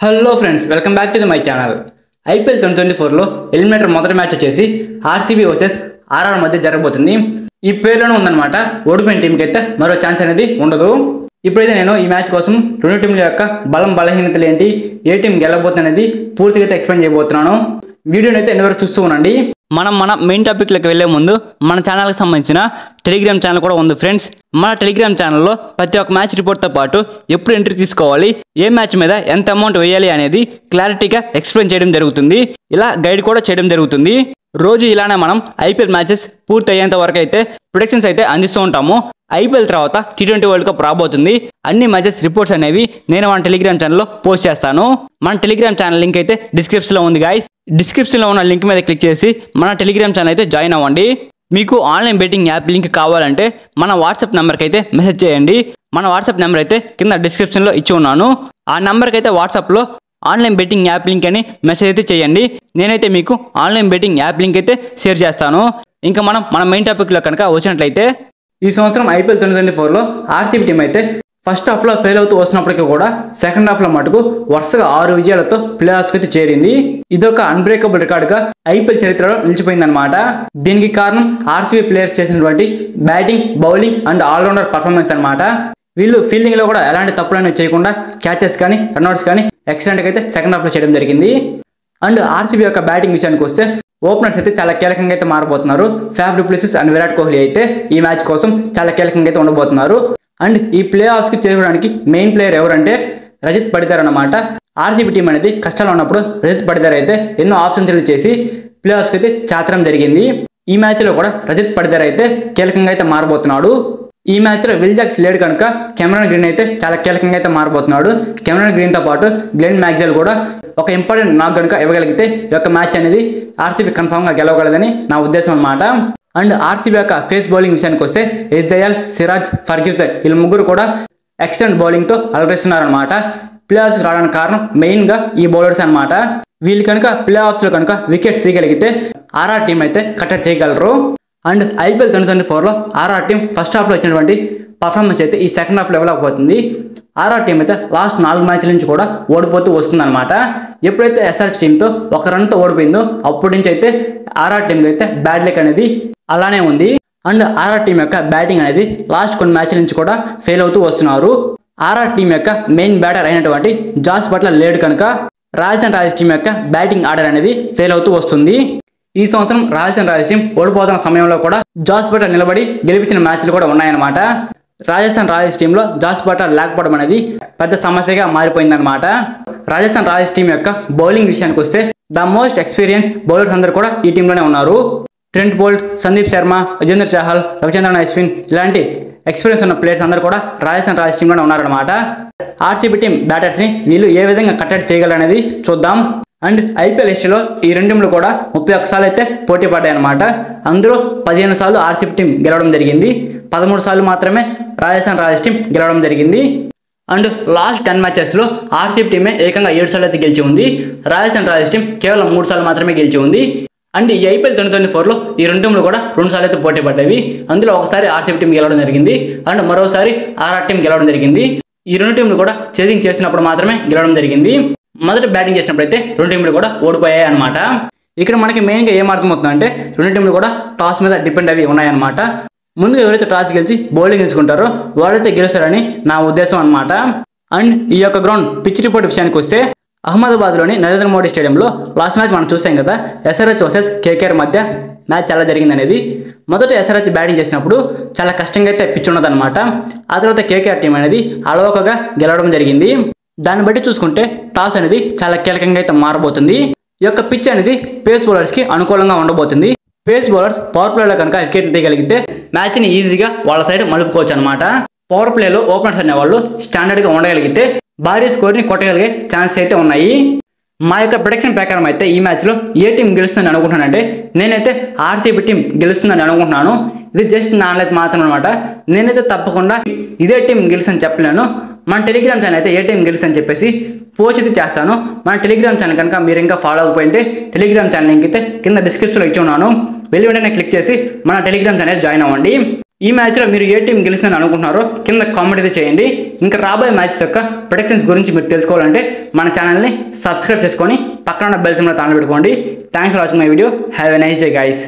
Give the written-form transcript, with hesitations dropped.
Hello friends, welcome back to my channel. IPL 2024లో eliminator మొదటి match వచ్చేసి RCB versus RR మధ్య జరగబోతుంది. ఈ పేరులోనే ఉందన్నమాట, ఓడిపోయిన టీంకి అయితే మరో ఛాన్స్ అనేది ఉండదు. ఇప్పుడైతే నేను ఈ మ్యాచ్ కోసం రెండు టీంల యొక్క బలహీనతలు ఏంటి, ఏ టీం గెలవబోతుంది అనేది పూర్తిగా అయితే ఎక్స్ప్లెయిన్ చేయబోతున్నాను. వీడియోని అయితే ఎన్ని వరకు చూస్తూ ఉండండి. మన మెయిన్ టాపిక్లోకి వెళ్లే ముందు మన ఛానల్కి సంబంధించిన టెలిగ్రామ్ ఛానల్ కూడా ఉంది ఫ్రెండ్స్. మన టెలిగ్రామ్ ఛానల్లో ప్రతి ఒక్క మ్యాచ్ రిపోర్ట్తో పాటు ఎప్పుడు ఎంట్రీ తీసుకోవాలి, ఏ మ్యాచ్ మీద ఎంత అమౌంట్ వేయాలి అనేది క్లారిటీగా ఎక్స్ప్లెయిన్ చేయడం జరుగుతుంది. ఇలా గైడ్ కూడా చేయడం జరుగుతుంది. రోజు ఇలానే మనం ఐపీఎల్ మ్యాచెస్ పూర్తి అయ్యేంత వరకు అయితే ప్రొడిక్షన్స్ అయితే అందిస్తూ ఉంటాము. ఐపీఎల్ తర్వాత T20 వరల్డ్ కప్ రాబోతుంది. అన్ని మ్యాచెస్ రిపోర్ట్స్ అనేవి నేను మన టెలిగ్రామ్ ఛానల్లో పోస్ట్ చేస్తాను. మన టెలిగ్రామ్ ఛానల్ లింక్ అయితే డిస్క్రిప్షన్లో ఉంది గాయస్. డిస్క్రిప్షన్లో ఉన్న లింక్ మీద క్లిక్ చేసి మన టెలిగ్రామ్ ఛానల్ అయితే జాయిన్ అవ్వండి. మీకు ఆన్లైన్ బెట్టింగ్ యాప్ లింక్ కావాలంటే మన వాట్సాప్ నెంబర్కి అయితే మెసేజ్ చేయండి. మన వాట్సాప్ నెంబర్ అయితే కింద డిస్క్రిప్షన్లో ఇచ్చి ఉన్నాను. ఆ నెంబర్కి అయితే వాట్సాప్లో ఆన్లైన్ బెట్టింగ్ యాప్ లింక్ అని మెసేజ్ అయితే చేయండి. నేనైతే మీకు ఆన్లైన్ బెట్టింగ్ యాప్ లింక్ అయితే షేర్ చేస్తాను. ఇంకా మన మెయిన్ టాపిక్లో కనుక వచ్చినట్లయితే, ఈ సంవత్సరం ఐపీఎల్ 2024లో ఆర్సీబీ టీం అయితే ఫస్ట్ హాఫ్లో ఫెయిల్ అవుతూ వస్తున్నప్పటికీ కూడా సెకండ్ హాఫ్లో మటుకు వరుసగా 6 విజయాలతో ప్లే ఆఫ్స్కి అయితే చేరింది. ఇదొక అన్బ్రేకబుల్ రికార్డుగా ఐపీఎల్ చరిత్రలో నిలిచిపోయిందన్నమాట. దీనికి కారణం ఆర్సీబీ ప్లేయర్స్ చేసినటువంటి batting, bowling and allrounder performance అనమాట. వీళ్ళు ఫీల్డింగ్లో కూడా ఎలాంటి తప్పులను చేయకుండా క్యాచెస్ కానీ రన్అట్స్ కానీ ఎక్సలెంట్గా అయితే సెకండ్ హాఫ్లో చేయడం జరిగింది. అండ్ ఆర్సీబీ యొక్క బ్యాటింగ్ విషయానికి వస్తే ఓపెనర్స్ అయితే చాలా కీలకంగా అయితే మారబోతున్నారు. Faf du Plessis and Virat Kohli అయితే ఈ మ్యాచ్ కోసం చాలా కీలకంగా అయితే ఉండబోతున్నారు. అండ్ ఈ ప్లే ఆఫ్స్కి చేరుకోవడానికి మెయిన్ ప్లేయర్ ఎవరంటే రజత్ పడిదార్ అన్నమాట. ఆర్సీబీ టీం అనేది కష్టాలు ఉన్నప్పుడు రజత్ పడిదార్ అయితే ఎన్నో ఆఫ్ సెంచరీలు చేసి ప్లే ఆఫ్స్కి అయితే చాచడం జరిగింది. ఈ మ్యాచ్లో కూడా రజత్ పడిదార్ అయితే కీలకంగా అయితే మారబోతున్నాడు. ఈ మ్యాచ్లో విల్ జాక్స్ లేడు కనుక కెమెరాన్ గ్రీన్ అయితే చాలా కీలకంగా అయితే మారబోతున్నాడు. కెమెరాన్ గ్రీన్తో పాటు గ్లెన్ మ్యాక్స్వెల్ కూడా ఒక ఇంపార్టెంట్ నాక్ కనుక ఇవ్వగలిగితే ఈ యొక్క మ్యాచ్ అనేది ఆర్సీబీ కన్ఫామ్గా గెలవగలదని నా ఉద్దేశం అన్నమాట. అండ్ ఆర్సీబీ యొక్క ఫేస్ బౌలింగ్ విషయానికి వస్తే యశ్ దయాల్, సిరాజ్, ఫర్గ్యూసన్ వీళ్ళు ముగ్గురు కూడా ఎక్సలెంట్ బౌలింగ్తో అలరిస్తున్నారనమాట. ప్లే ఆఫ్స్కి రావడానికి కారణం మెయిన్గా ఈ బౌలర్స్ అనమాట. వీళ్ళు కనుక ప్లే ఆఫ్స్లో కనుక వికెట్స్ తీయగలిగితే ఆర్ఆర్ టీం అయితే కట్టడి చేయగలరు. అండ్ ఐపీఎల్ 2024లో ఆర్ఆర్ టీం ఫస్ట్ హాఫ్లో వచ్చినటువంటి పర్ఫార్మెన్స్ అయితే ఈ సెకండ్ హాఫ్లో ఇవ్వలేకపోతుంది. ఆర్ఆర్ టీం అయితే లాస్ట్ 4 మ్యాచ్ల నుంచి కూడా ఓడిపోతూ వస్తుందన్నమాట. ఎప్పుడైతే ఎస్ఆర్హెచ్ టీంతో ఒక రన్తో ఓడిపోయిందో అప్పటి నుంచి అయితే ఆర్ఆర్ టీంకి అయితే బ్యాడ్ లక్ అనేది అలానే ఉంది. అండ్ ఆర్ఆర్ టీం యొక్క బ్యాటింగ్ అనేది లాస్ట్ కొన్ని మ్యాచ్ల నుంచి కూడా ఫెయిల్ అవుతూ వస్తున్నారు. ఆర్ఆర్ టీం యొక్క మెయిన్ బ్యాటర్ అయినటువంటి జాస్ బట్లర్ లేడు కనుక రాజస్థాన్ రాయల్స్ టీం యొక్క బ్యాటింగ్ ఆర్డర్ అనేది ఫెయిల్ అవుతూ వస్తుంది. ఈ సంవత్సరం రాజస్థాన్ రాయల్స్ టీం ఓడిపోతున్న సమయంలో కూడా జాస్ బట్లర్ నిలబడి గెలిపించిన మ్యాచ్లు కూడా ఉన్నాయన్నమాట. రాజస్థాన్ రాయల్స్ టీంలో జాస్ బట్లర్ లేకపోవడం అనేది పెద్ద సమస్యగా మారిపోయిందన్నమాట. రాజస్థాన్ రాయల్స్ టీం యొక్క బౌలింగ్ విషయానికి వస్తే ద మోస్ట్ ఎక్స్పీరియన్స్ బౌలర్స్ అందరూ కూడా ఈ టీంలోనే ఉన్నారు. ట్రెంట్ బోల్ట్, సందీప్ శర్మ, యుజ్వేంద్ర చాహల్, రవిచంద్రన్ అశ్విన్ ఇలాంటి ఎక్స్పీరియన్స్ ఉన్న ప్లేయర్స్ అందరూ కూడా రాజస్థాన్ రాయల్స్ టీంలోనే ఉన్నారన్నమాట. ఆర్సీబీ టీం బ్యాటర్స్ని వీళ్ళు ఏ విధంగా కట్టడి చేయగలరనేది చూద్దాం. అండ్ ఐపీఎల్ హిస్టరీలో ఈ రెండు టీంలు కూడా 31 సార్లు అయితే పోటీ పడ్డాయి అనమాట. అందులో 15 సార్లు ఆర్సీబీ టీం గెలవడం జరిగింది, 13 సార్లు మాత్రమే రాజస్థాన్ రాయల్స్ టీం గెలవడం జరిగింది. అండ్ లాస్ట్ 10 మ్యాచెస్లో ఆర్సీబీ టీమే ఏకంగా 7 సార్లు అయితే గెలిచి ఉంది. రాజస్థాన్ రాయల్స్ టీం కేవలం 3 సార్లు మాత్రమే గెలిచి ఉంది. అండ్ ఈ ఐపీఎల్ 2024లో ఈ రెండు టీంలు కూడా 2 సార్లు అయితే పోటీ పడ్డాయి. అందులో ఒకసారి ఆర్సీబీ టీం గెలవడం జరిగింది అండ్ మరోసారి ఆర్ఆర్ టీం గెలవడం జరిగింది. ఈ రెండు టీంలు కూడా చేజింగ్ చేసినప్పుడు మాత్రమే గెలవడం జరిగింది. మొదట బ్యాటింగ్ చేసినప్పుడు అయితే రెండు టీంలు కూడా ఓడిపోయాయి అనమాట. ఇక్కడ మనకి మెయిన్గా ఏం అర్థమవుతుందంటే రెండు టీంలు కూడా టాస్ మీద డిపెండ్ అవి ఉన్నాయన్నమాట. ముందుగా ఎవరైతే టాస్ గెలిచి బౌలింగ్ ఎంచుకుంటారో వాళ్ళైతే గెలుస్తారని నా ఉద్దేశం అనమాట. అండ్ ఈ యొక్క గ్రౌండ్ పిచ్ రిపోర్ట్ విషయానికి వస్తే అహ్మదాబాద్లోని నరేంద్ర మోడీ స్టేడియంలో లాస్ట్ మ్యాచ్ మనం చూసాం కదా, ఎస్ఆర్హెచ్ వర్సెస్ కేకేఆర్ మధ్య మ్యాచ్ చాలా జరిగింది అనేది. మొదట ఎస్ఆర్హెచ్ బ్యాటింగ్ చేసినప్పుడు చాలా కష్టంగా అయితే పిచ్ ఉన్నదన్నమాట. ఆ తర్వాత కేకేఆర్ టీం అనేది అలవోకగా గెలవడం జరిగింది. దాన్ని బట్టి చూసుకుంటే టాస్ అనేది చాలా కీలకంగా అయితే మారబోతుంది. ఈ యొక్క పిచ్ అనేది పేస్ బౌలర్స్కి అనుకూలంగా ఉండబోతుంది. పేస్ బౌలర్స్ పవర్ ప్లేలో కనుక వికెట్లు తీయగలిగితే మ్యాచ్ని ఈజీగా వాళ్ళ సైడ్ మలుపుకోవచ్చు అనమాట. పవర్ ప్లేలో ఓపెనర్స్ అనేవాళ్ళు స్టాండర్డ్గా ఉండగలిగితే భారీ స్కోర్ని కొట్టగలిగే ఛాన్స్ అయితే ఉన్నాయి. మా యొక్క ప్రొడిక్షన్ ప్రకారం అయితే ఈ మ్యాచ్లో ఏ టీం గెలుస్తుందని అనుకుంటున్నానంటే నేనైతే ఆర్సీబీ టీం గెలుస్తుందని అనుకుంటున్నాను. ఇది జస్ట్ నాలెడ్జ్ మాత్రం అనమాట. నేనైతే తప్పకుండా ఇదే టీం గెలుస్తుందని చెప్పలేను. మన టెలిగ్రామ్ ఛానల్ అయితే ఏ టీం గెలుస్తుందని చెప్పేసి పోస్ట్ అయితే చేస్తాను. మన టెలిగ్రామ్ ఛానల్ కనుక మీరు ఇంకా ఫాలో అవ్వకపోయింటే టెలిగ్రామ్ ఛానల్ లింక్ అయితే కింద డిస్క్రిప్షన్లో ఇచ్చి ఉన్నాను. వెళ్ళి వెంటనే క్లిక్ చేసి మన టెలిగ్రామ్ ఛానల్ జాయిన్ అవ్వండి. ఈ మ్యాచ్లో మీరు ఏ టీం గెలిచిందని అనుకుంటున్నారో కింద కామెంట్ అయితే చేయండి. ఇంకా రాబోయే మ్యాచెస్ యొక్క ప్రొడిక్షన్స్ గురించి మీరు తెలుసుకోవాలంటే మన ఛానల్ని సబ్స్క్రైబ్ చేసుకొని పక్కన ఉన్న బెల్ సింబల్ తాళం పెట్టుకోండి. Thanks for watching my video. Have a nice day guys.